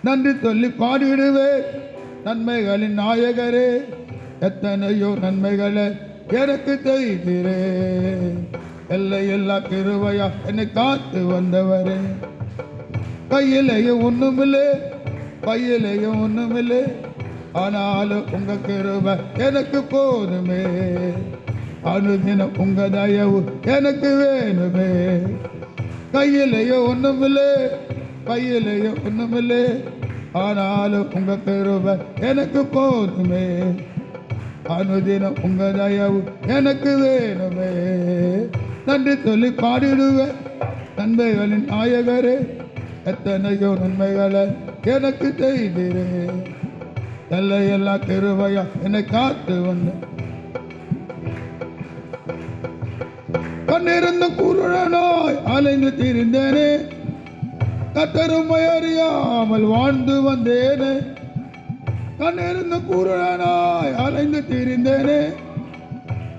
நன்றி சொல்லி பாடிடுவேன். நன்மைகளின் நாயகரே, எத்தனையோ நன்மைகளை எனக்கு செய்கிறே. எல்லை எல்லா கிருபையா என்னை காத்து வந்தவரே. கையிலையும் ஒண்ணுமில்லை, கையிலையும் ஒண்ணுமில்லை, ஆனாலும் உங்க கிருபை எனக்கு போதுமே. அனுதினம் உங்க தயவு எனக்கு வேணுமே. கையிலையும் ஒண்ணுமில்லை, கையிலையும் ஒண்ணுமில்லை, ஆனாலும் உங்க கிருபை எனக்கு போதுமே. அனுதினம் உங்க தயவு எனக்கு வேணுமே. நன்றி சொல்லி பாடிடுவேன். நன்மைகளின் நாயகரே, எத்தனையோ நன்மைகளை எனக்கு செய்தீரே. எல்லையெல்லா கிருபையா என்னை காத்து வந்த. கண்ணிருந்த குருடனாய் அலைந்து திரிந்தேனே, கர்த்தருமை அறியாமல் வாழ்ந்து வந்தேனே. கண்ணிருந்த குருடனாய் அலைந்து திரிந்தேனே,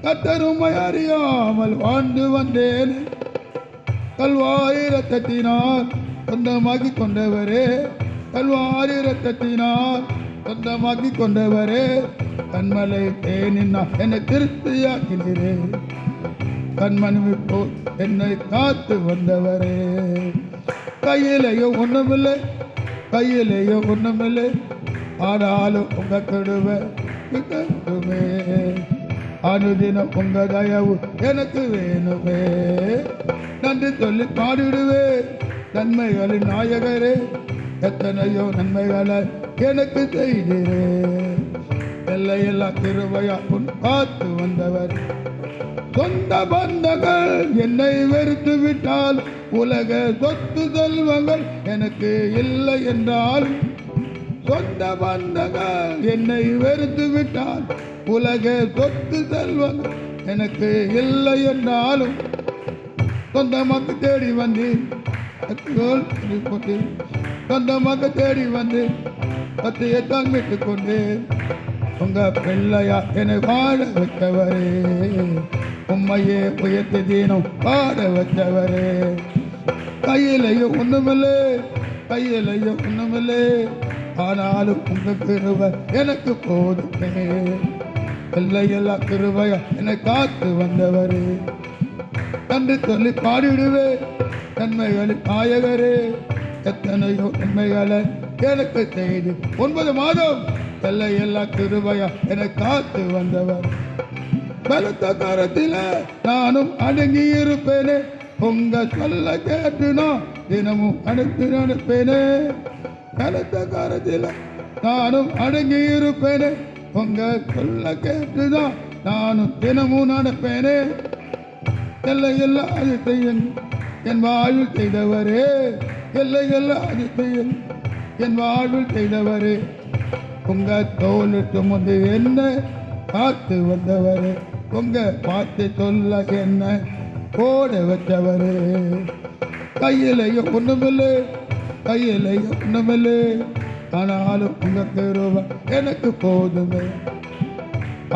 கர்த்தருமை அறியாமல் வாழ்ந்து வந்தேனே. கல்வாரி இரத்தத்தினால் சொந்தமாக்கி கொண்டவரே, கல்வாரி இரத்தத்தினால் சொந்தமாக்கி கொண்டவரே. கண்மலை தேனின்னா என்னை திருப்தியாக்கினீரே. கண்மணி போல் என்னை காத்து வந்தவரே. கையிலேயோ ஒண்ணுமில்லை, கையிலேயோ ஒண்ணுமில்லை, ஆனாலும் உங்க கிருபை கிட்டுமே. அனுதினம் உங்க தயவு எனக்கு வேணுமே. நன்றி சொல்லி பாடிடுவேன். நன்மைகளின் நாயகரே, எத்தனையோ நன்மைகளை எனக்கு செய்தீரே. எல்லையெல்லா கிருபையா உன் காத்து வந்தவர். சொந்த பந்தங்கள் என்னை வெறுத்து விட்டால், உலக சொத்து செல்வங்கள் எனக்கு இல்லை என்றால். சொந்த பந்தங்கள் என்னை வெறுத்து விட்டால், உலக சொத்து செல்வங்கள் எனக்கு இல்லை என்றாலும், சொந்தமாக தேடி வந்து சொந்தமாக தேடி வந்து கத்தையை தாங்கிட்டு கொண்டு உங்க பிள்ளையா என்னை வாழ வைத்தவரே. உண்மையே உயர்த்தி தீனம் பாட வச்சவரே. கையிலையும் ஒண்ணுமில்லை, கையிலையும் ஒண்ணுமில்லை, ஆனாலும் உங்க கிருபை எனக்கு போதுமே. எல்லையெல்லா கிருபையா என்னை காத்து வந்தவரே. நன்றி சொல்லி பாடிடுவேன். நன்மைகளின் நாயகரே, எத்தனையோ நன்மைகளை எனக்கு செய்து 9 மாதம் எல்லையெல்லா கிருபையா என்னை காத்து வந்தவர். பலத்த காரத்தில நானும் அடங்கி இருப்பேனே. உங்க சொல்ல கேட்டு நான் தினமும் அனுப்பி நடப்பேனே. பலத்த காரத்தில நானும் அடங்கி இருப்பேனே. உங்க சொல்ல கேட்டுதான் நானும் தினமும் நடப்பேனே. எல்லையெல்லா அதிசயம் என் வாழ்வில் செய்தவரே. எல்லையெல்லா அதிசயம் என் வாழ்வில் செய்தவரே. உங்க தோல் சுமந்து என்ன காத்து வந்தவரே. உங்க பார்த்து சொல்ல என்ன ஓட வச்சவரே. கையிலையும் ஒண்ணுமில்லை, கையிலையும் ஒண்ணுமில்லை, ஆனாலும் உங்க கிருபை எனக்கு போதுமே.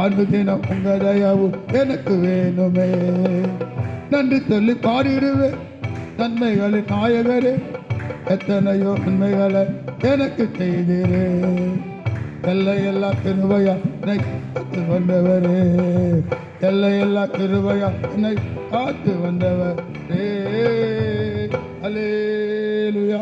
அனுதினம் உங்க தயவு எனக்கு வேணுமே. நன்றி சொல்லி பாடிடுவேன். நன்மைகளின் நாயகரே, எத்தனையோ நன்மைகளை எனக்கு செய்தீரே. எல்லையெல்லா கிருபையா என்னை காத்து வந்தவரே. எல்லையெல்லா கிருபையா என்னை காத்து வந்தவரே. அல்லேலூயா.